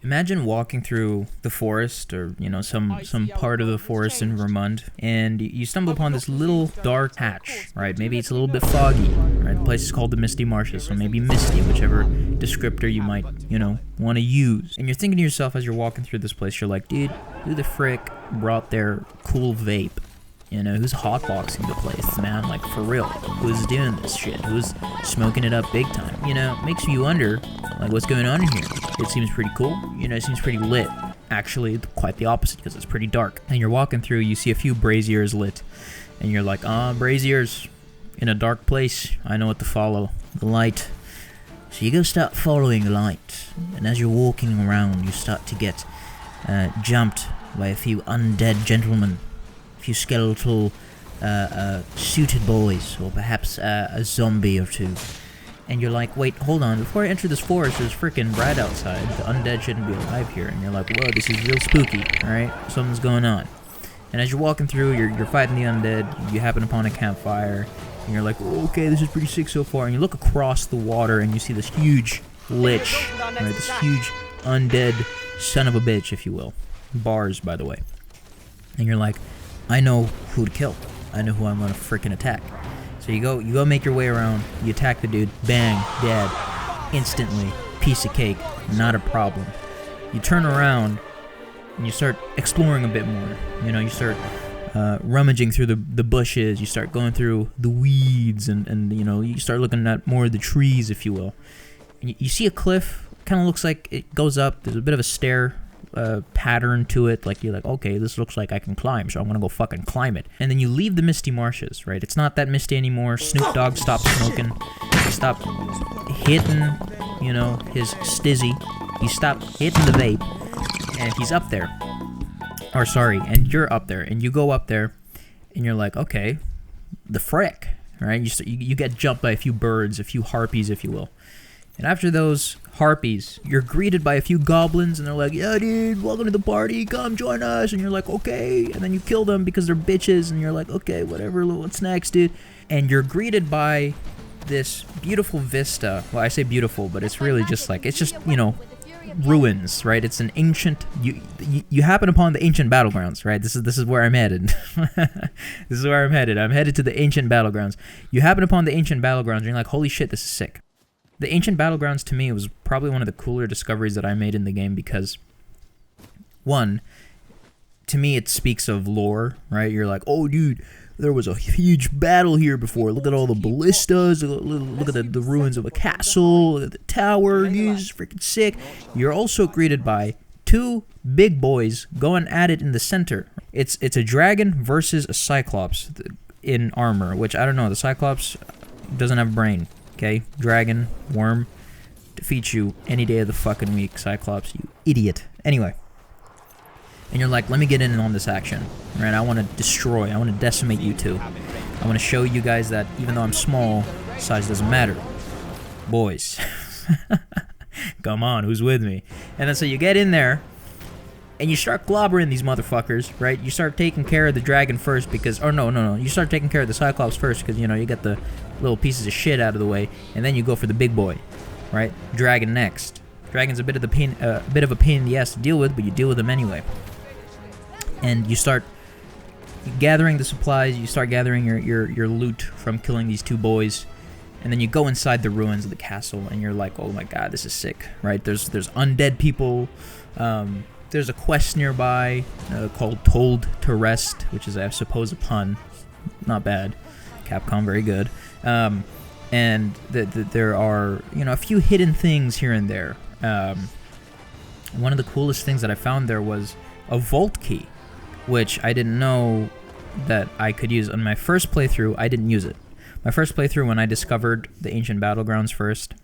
Imagine walking through the forest, or some part of the forest in Vermont, and you stumble upon this little dark patch, right? Maybe it's a little bit foggy, right? The place is called the Misty Marshes, so maybe misty, whichever descriptor you might, want to use. And you're thinking to yourself as you're walking through this place, you're like, dude, who the frick brought their cool vape? Who's hotboxing the place, man? Like, for real. Who's doing this shit? Who's smoking it up big time? Makes you wonder, like, what's going on in here? It seems pretty cool. It seems pretty lit. Actually, quite the opposite, because it's pretty dark. And you're walking through, you see a few braziers lit. And you're like, braziers in a dark place. I know what to follow. The light. So you go start following the light. And as you're walking around, you start to get jumped by a few undead gentlemen. Few skeletal suited boys, or perhaps a zombie or two. And you're like, wait, hold on, before I enter this forest, there's freaking Brad outside. The undead shouldn't be alive here. And you're like, whoa, this is real spooky, alright? Something's going on. And as you're walking through, you're fighting the undead, you happen upon a campfire, and you're like, oh, okay, this is pretty sick so far. And you look across the water, and you see this huge lich, right? This huge undead son of a bitch, if you will. Bars, by the way. And you're like, I know who to kill. I know who I'm gonna freaking attack. So you go make your way around, you attack the dude, bang, dead. Instantly, piece of cake, not a problem. You turn around, and you start exploring a bit more. You start rummaging through the bushes, you start going through the weeds, and you start looking at more of the trees, if you will. And you see a cliff, kind of looks like it goes up, there's a bit of a stair pattern to it, like you're like, okay, this looks like I can climb, so I'm gonna go fucking climb it. And then you leave the misty marshes, right? It's not that misty anymore. Snoop Dogg stopped smoking. He stopped hitting, his stizzy. He stopped hitting the vape, and he's up there. Or sorry, and you're up there, and you go up there, and you're like, okay, the frick, right? You get jumped by a few birds, a few harpies, if you will. And after those harpies, you're greeted by a few goblins, and they're like, yeah, dude, welcome to the party, come join us. And you're like, okay. And then you kill them because they're bitches, and you're like, okay, whatever, what's next, dude? And you're greeted by this beautiful vista. Well, I say beautiful, but it's really just like, it's just, ruins, right? It's an ancient, you happen upon the ancient battlegrounds, right? This is where I'm headed. This is where I'm headed. I'm headed to the ancient battlegrounds. You happen upon the ancient battlegrounds, and you're like, holy shit, this is sick. The Ancient Battlegrounds, to me, was probably one of the cooler discoveries that I made in the game because, one, to me it speaks of lore, right? You're like, oh, dude, there was a huge battle here before. Look at all the ballistas, look at the ruins of a castle, look at the tower, dude, it's freaking sick. You're also greeted by two big boys going at it in the center. It's a dragon versus a cyclops in armor, which, I don't know, the cyclops doesn't have a brain. Okay, dragon, worm, defeat you any day of the fucking week, Cyclops, you idiot. Anyway, and you're like, let me get in on this action, right? I want to destroy, I want to decimate you two. I want to show you guys that even though I'm small, size doesn't matter. Boys. Come on, who's with me? And then so you get in there, and you start globbering these motherfuckers, right? You start taking care of the dragon first because... Or no. You start taking care of the Cyclops first because, you get the little pieces of shit out of the way. And then you go for the big boy, right? Dragon next. Dragon's a bit of a pain in the ass to deal with, but you deal with them anyway. And you start gathering the supplies. You start gathering your loot from killing these two boys. And then you go inside the ruins of the castle, and you're like, oh my god, this is sick, right? There's undead people. There's a quest nearby called Told to Rest, which is, I suppose, a pun. Not bad. Capcom, very good. And there are, a few hidden things here and there. One of the coolest things that I found there was a vault key, which I didn't know that I could use. On my first playthrough, I didn't use it. My first playthrough, when I discovered the Ancient Battlegrounds first,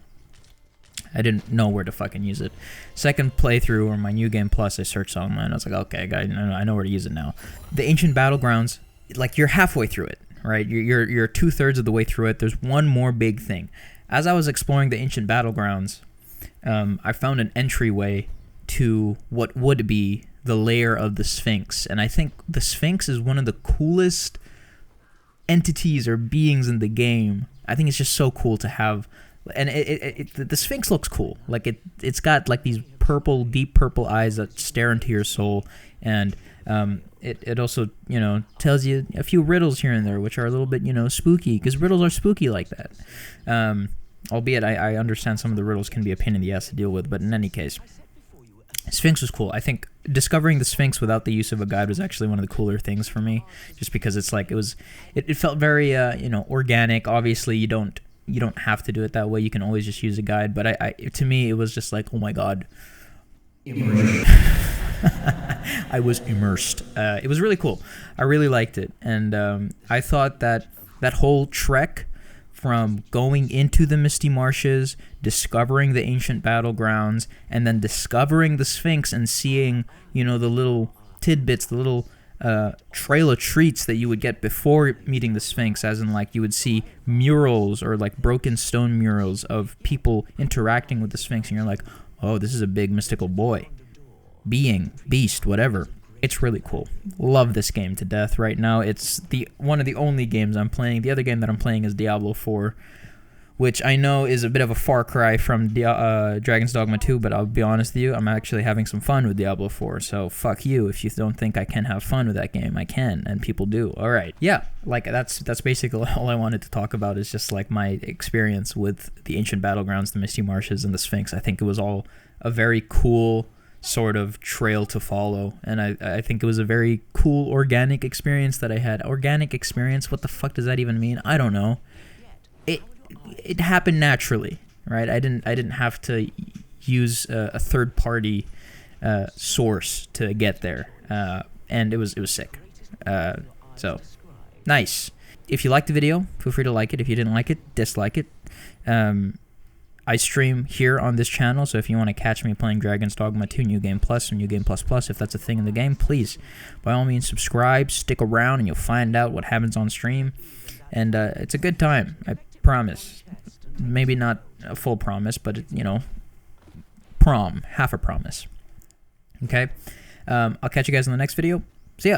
I didn't know where to fucking use it. Second playthrough, or my New Game Plus, I searched online. I was like, okay, I know where to use it now. The Ancient Battlegrounds, like, you're halfway through it, right? You're 2/3 of the way through it. There's one more big thing. As I was exploring the Ancient Battlegrounds, I found an entryway to what would be the lair of the Sphinx. And I think the Sphinx is one of the coolest entities or beings in the game. I think it's just so cool to have. And the Sphinx looks cool. Like it's got like these purple, deep purple eyes that stare into your soul, and it also, you know, tells you a few riddles here and there, which are a little bit, you know, spooky, because riddles are spooky like that. Albeit I understand some of the riddles can be a pain in the ass to deal with, but in any case, Sphinx was cool. I think discovering the Sphinx without the use of a guide was actually one of the cooler things for me, just because it's like it felt very you know, organic. Obviously, you don't have to do it that way. You can always just use a guide. But to me, it was just like, oh my god, I was immersed. It was really cool. I really liked it, and I thought that whole trek from going into the misty marshes, discovering the ancient battlegrounds, and then discovering the Sphinx and seeing, you know, the little tidbits, the little trail of treats that you would get before meeting the Sphinx, as in, like, you would see murals or like broken stone murals of people interacting with the Sphinx, and you're like, oh, this is a big mystical boy, being, beast, whatever. It's really cool. Love this game to death right now. It's one of the only games I'm playing. The other game that I'm playing is Diablo 4, which I know is a bit of a far cry from Dragon's Dogma 2, but I'll be honest with you, I'm actually having some fun with Diablo 4, so fuck you if you don't think I can have fun with that game. I can, and people do. Alright, yeah, like, that's basically all I wanted to talk about, is just like my experience with the ancient battlegrounds, the misty marshes, and the Sphinx. I think it was all a very cool sort of trail to follow, and I think it was a very cool organic experience that I had. Organic experience? What the fuck does that even mean? I don't know. It happened naturally, right? I didn't have to use a third party source to get there, and it was sick. So nice. If you liked the video, feel free to like it. If you didn't like it, dislike it. I stream here on this channel, so if you want to catch me playing Dragon's Dogma 2 New Game Plus or New Game Plus Plus, if that's a thing in the game, please, by all means, subscribe, stick around, and you'll find out what happens on stream. And it's a good time, I promise. Maybe not a full promise, but, you know, half a promise. Okay? I'll catch you guys in the next video. See ya!